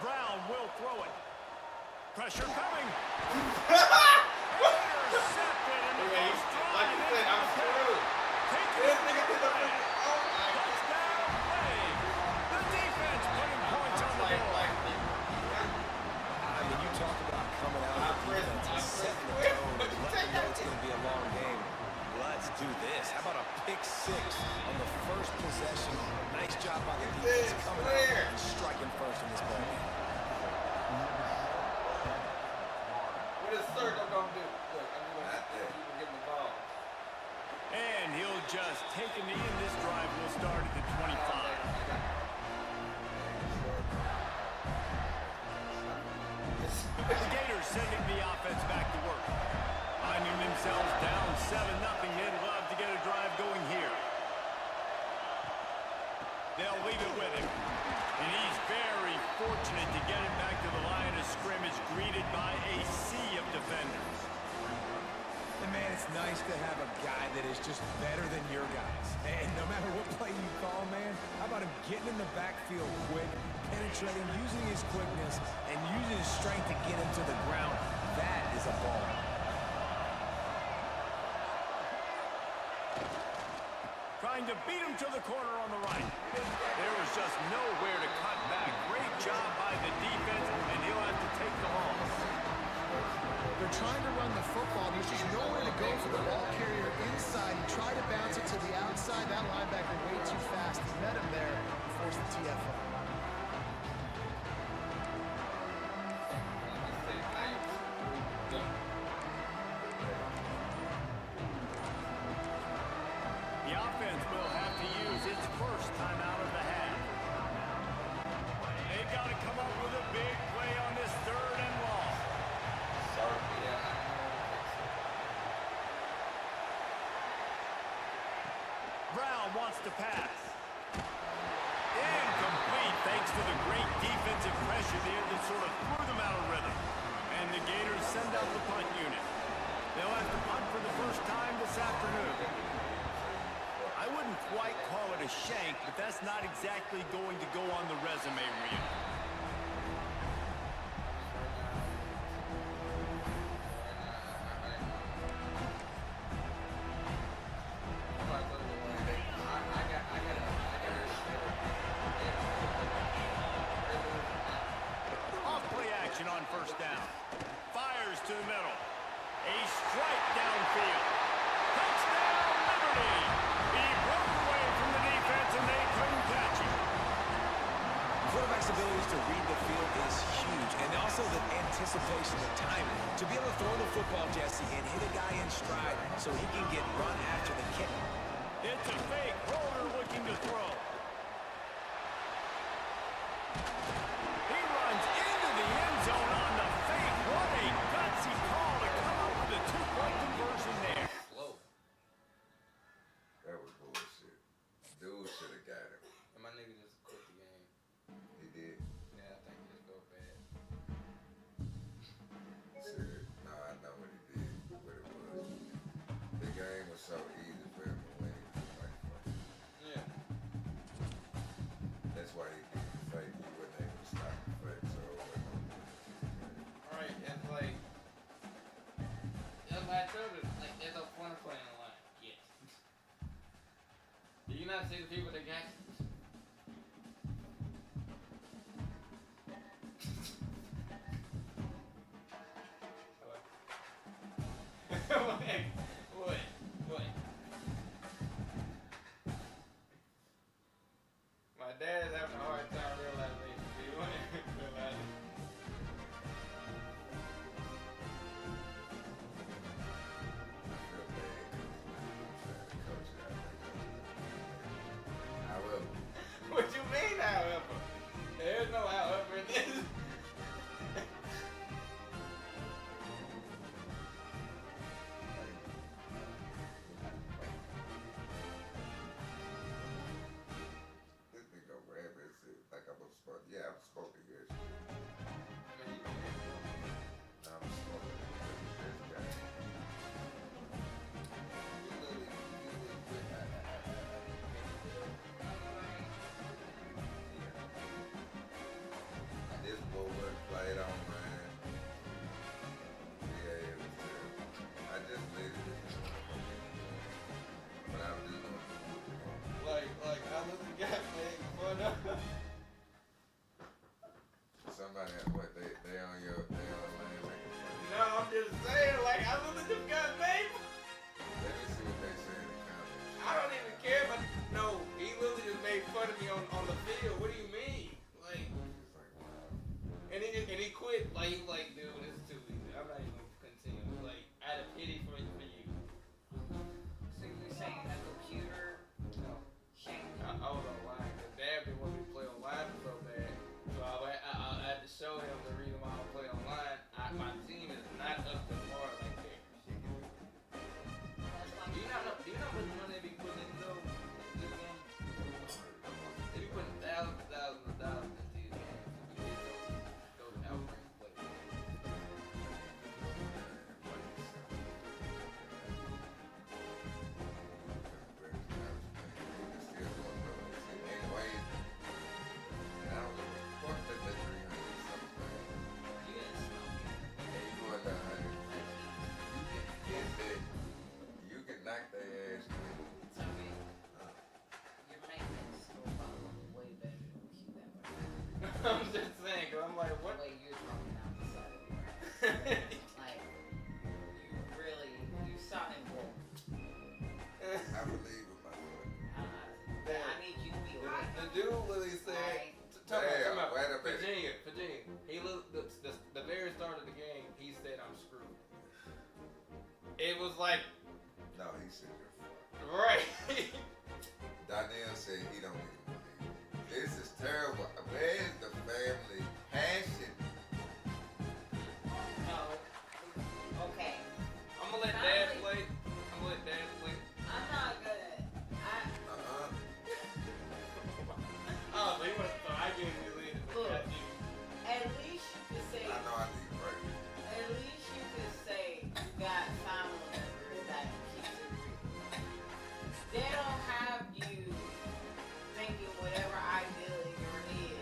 Brown will throw it. Pressure coming. Intercepted in the first drive. Like you said, I'm screwed. This nigga did the freaking, oh my God. Touchdown play. The defense putting points on the board. I mean, you talk about coming out of the defense and setting the tone. Letting you know it's going to be a long game. Let's do this. How about a pick six on the first possession? Nice job by the defense coming out and striking first in this ball game. What is Sergio gonna do? Look, I'm gonna give him the ball. And he'll just take a knee, and this drive will start at the 25. The Gators sending the offense back to work. Finding themselves down 7-0. They'd love to get a drive going here. They'll leave it with him. And he's very fortunate to get it back to the line of scrimmage, greeted by a sea of defenders. And man, it's nice to have a guy that is just better than your guys. And no matter what play you call, man, how about him getting in the backfield quick, penetrating, using his quickness, and using his strength to get him to the ground. That is a ball. Trying to beat him to the corner on the right. There was just nowhere to cut back. Great job by the defense, and he'll have to take the loss. They're trying to run the football. There's just nowhere to go for the ball carrier inside. He tried to bounce it to the outside. That linebacker way too fast. He met him there and forced the TFO. The offense will have to use its first time out of the half. They've got to come up with a big play on this 3rd and long. Brown wants to pass. Incomplete thanks to the great defensive pressure there that sort of threw them out of rhythm. And the Gators send out the punt unit. They'll have to punt for the first time this afternoon. I wouldn't quite call it a shank, but that's not exactly going to go on the resume reel. Off-play action on first down. Fires to the middle. A strike downfield. Touchdown, Liberty! He broke away from the defense, and they couldn't catch him. Quarterback's abilities to read the field is huge, and also the anticipation, the timing. To be able to throw the football, Jesse, and hit a guy in stride so he can get run after the kick. It's a fake. Roller looking to throw. He runs into the end zone on the fake. What a gutsy call to come up with a 2-point conversion there. Slow. That was bullshit. Dude should have got him. And my nigga just quit the game. He did. Yeah, I think he just go bad. Shit. No, I know what he did. What it was. The game was so easy for him to win. Like, Yeah. that's why he did the fake. He wasn't able to stop the fake. So it wasn't. Alright, it's like, that's why I told you, like, there's no point of playing the line. Yes. Do you not see the people that got What? My dad is having a hard time realizing this. Do you want to realize it? I feel bad. I'm trying to coach it out. However, What you mean, however? There's no however in this. it on, man. Yeah, it was terrible. I just did it. But I'm just gonna do it. Like I literally got made fun of. Somebody, what, they on your, they on lane making fun of you. No, I'm just saying, like I literally just got made. Let me see what they say in the comments. I don't even care, but no, he literally just made fun of me on the field. What do you mean? Like, It's like, wow. and he quit. Like he was like, dude, this is too easy. I'm not even gonna continue. Like, out of pity for you. So you're saying the computer No. shamed I was online. Cause Dad didn't want me to play online so bad. So I had to show him the reason why I don't play online. My team is not up to par like that. That's why Do you not know? Do you know how much money they be putting into this game? They be putting thousands of dollars into these games to get those outbreak players. You didn't smoke it. You can knock their ass. it's okay. Your maintenance will probably way better than what you got right now. I'm just saying, cause I'm like, The what? way you're talking out the side of your mouth. Like, you sounding woke. I believe in my foot. I need you to be awake. The dude literally said, Alright. Come out. Wait a minute. Virginia. He looked the very start of the game. He said, "I'm screwed." It was like, No, he said you're fucked. right. Donnell said he don't even believe it. This is terrible. Where is the family passion? No. Okay. I'm gonna let Dad play. I'm not gonna. Uh-huh. Oh, so he wants to. I gave you the lead. Look. Got you. At least you could say. I know I need break. At least you could say you got family members that keep it real. They don't have you thinking whatever idea in your head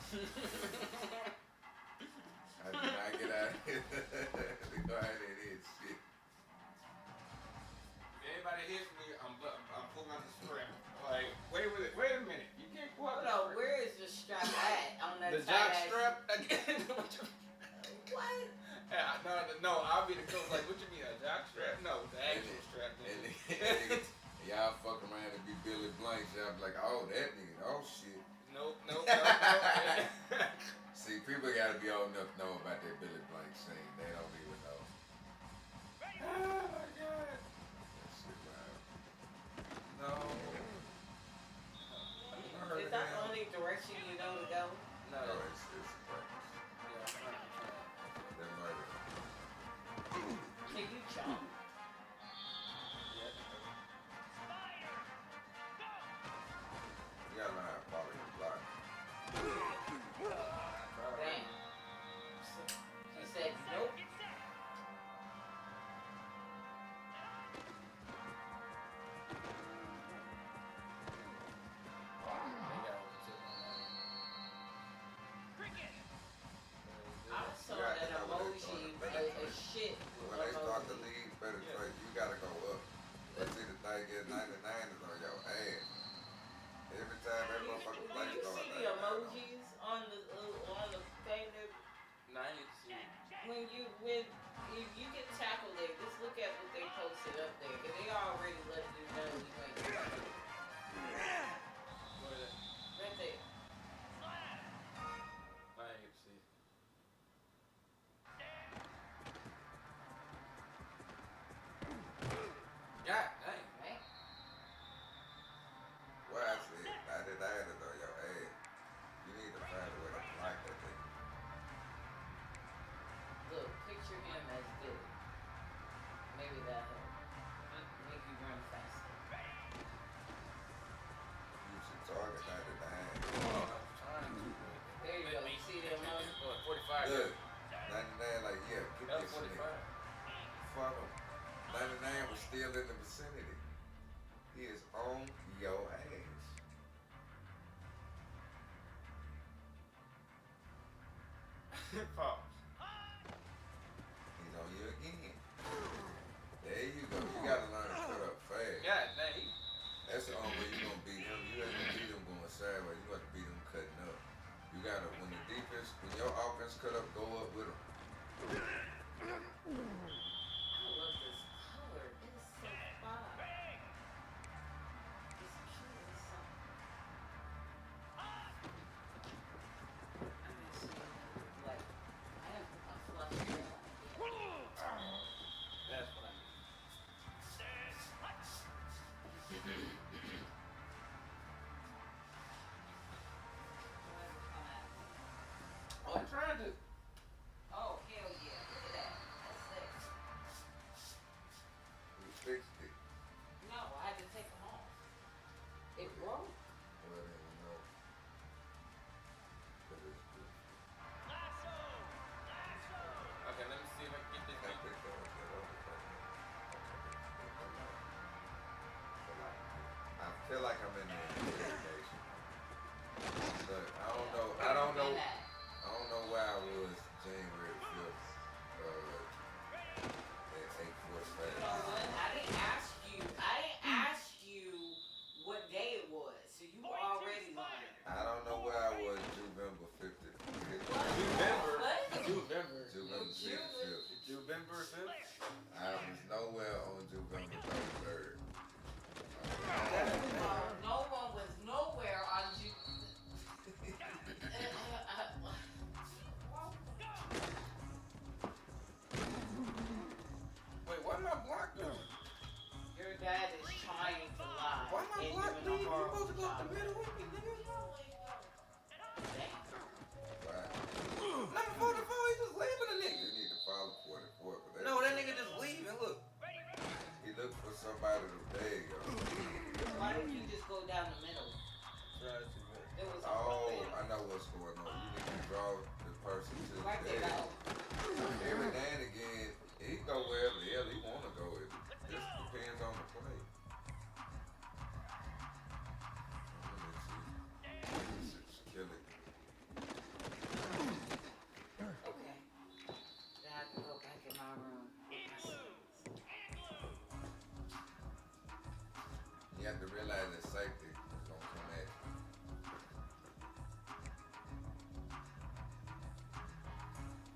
I did not get out of here. They go out there and hit shit. If anybody hits me, I'm pulling out the strap. Like, wait a minute. You can't pull out the strap. Where is the strap at on that The jock strap again. What? Yeah, no, I'll be the coach. Like, what you mean, a jock strap? No, the actual strap. And y'all fuck around and be Billy Blanks. Y'all be like, oh, that nigga, oh shit. Nope. See, people gotta be old enough to know about that Billy Blank scene. They don't even know. Oh my god. That shit wild. No. Is that the only direction you know to go? No. No, it's practice. That murder. Can you jump? You gotta know how to follow your block. Damn. She said nope. I saw that emoji, a shit When they start to emoji. leave, better say, you gotta go up. But see, the thing is, 99 is on your ass. Every time that motherfucker Do play you start, see the emojis on the thing that if you get tackled there, just look at what they posted up there, because they already let you know you ain't right there. God dang. Right? what I said, 99 is on your ass. You need to find a way to block that thing. Look, picture him as Billy. Maybe that help. Make you run faster. You should target 99. There you go. You see the emoji? 45. Look, 99, like, yeah, get That this was 45. nigga. Fuck him. 99 was still in the vicinity. He is on your ass. Pause. He's on you again. There you go. You gotta learn to cut up fast. God dang. That's the only way you're gonna beat him. You ain't gonna beat him going sideways. You have to beat him cutting up. You gotta, when your offense cut up, go up with him. I love this color. It is so fun. It's cute as something. I'm actually like, I have to put my flush hair on. That's what I mean. Oh, I'm trying to. Oh, hell yeah. Look at that. That's sick. You fixed it. No, I had to take them off. It broke. Well, then you know. But it's good. Okay, let me see if I can get this I thing. picked up that other thing. I feel like I'm in the investigation. Look, I don't know where I was January 5th, at 8:45. You know what? I didn't ask you what day it was. So you already lying. I don't know where I was November 50th. November. November 65th. November 5th? I was nowhere on November 33rd. No one was nowhere on you. Wait, why my block doing? Your dad is trying to lie. Why my and block doing a leave? You horrible supposed to go up the job. middle with me, nigga. Damn. Right. Number 44, he just leaving a You nigga. need to follow 44. But No, that nigga just leaving, look. He looked for somebody to beg on. Why didn't you just go down the middle? There was a Oh, there. I know what's going on. You need to draw the person to the Right there, bed. go. Every now and again, he go wherever the hell he want to go. It just depends on the play. Kill it. got to realize that safety is gonna come at you.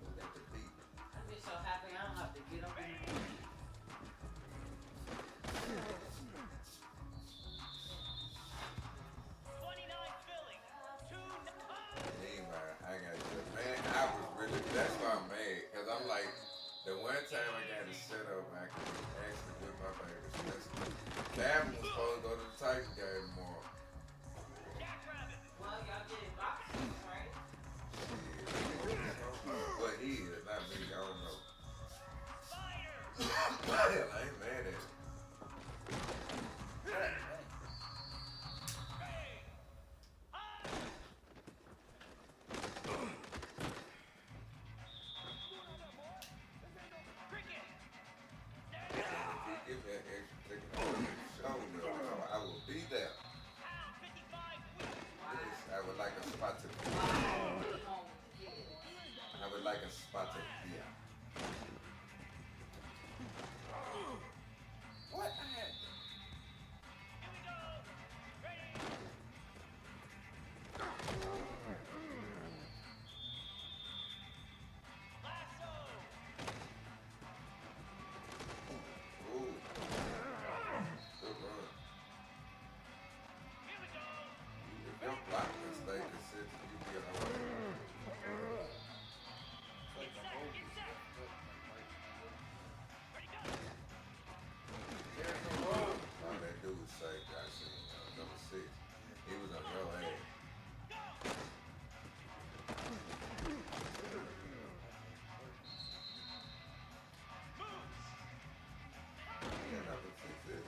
Look at the beat. I'd be so happy I don't have to get up in the morning. 29 Philly. 2 Meanwhile, I got you. Man, I was really, that's why I'm mad. Because I'm like, the one time I got to set up, I could actually with my baby. Gavin was supposed to go to the Titan game tomorrow. Well, y'all getting boxes, right? But he is, not me, I don't know. Hell, I ain't mad at him. Give me an extra ticket on the shoulder, I will be there. Yes, I would like a spot to be. I would like a spot to be. What? I had Ooh. Good run. If your block can stay consistent, you get away. All that dude was safe. I seen number 6. He was on your ass. Yeah, number 6 is.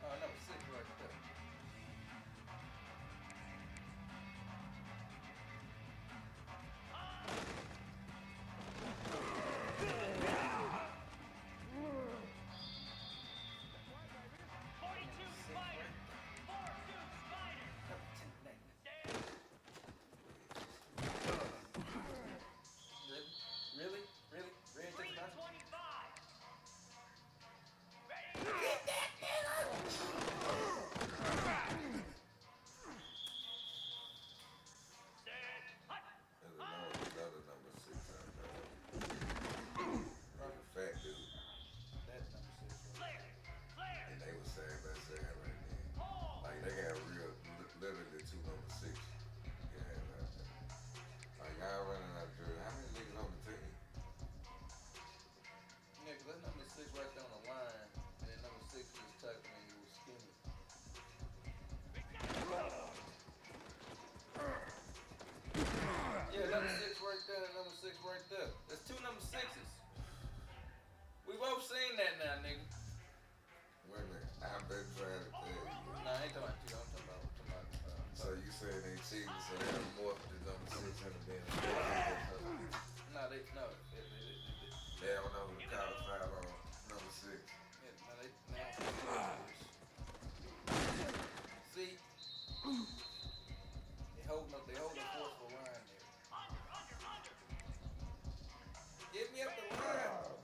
Oh, number 6 right there. Really? Really? Really? Take it out? There's another number 6 out there. Like a fat dude. That's number 6 right there. And they were saying that right there. Like they got real, literally 2 number 6. Yeah, like y'all running out there. How many niggas on the team? Yeah, 'cause that's number 6 right there on the line. And then number 6 was tucking and he was skinny. Yeah, number 6 right there and number 6 right there. There's 2 number 6s. We both seen that now, nigga. Wait a minute, I've been trying to tell you. Nah, I ain't talking about you. I'm talking about. So you said they cheating, so they're morphed the number 6 and then No, they no. they don't know who to call the 5 on number 6. Yeah, no, they see, they holding up. They holding a forceful line there. Get me up the line.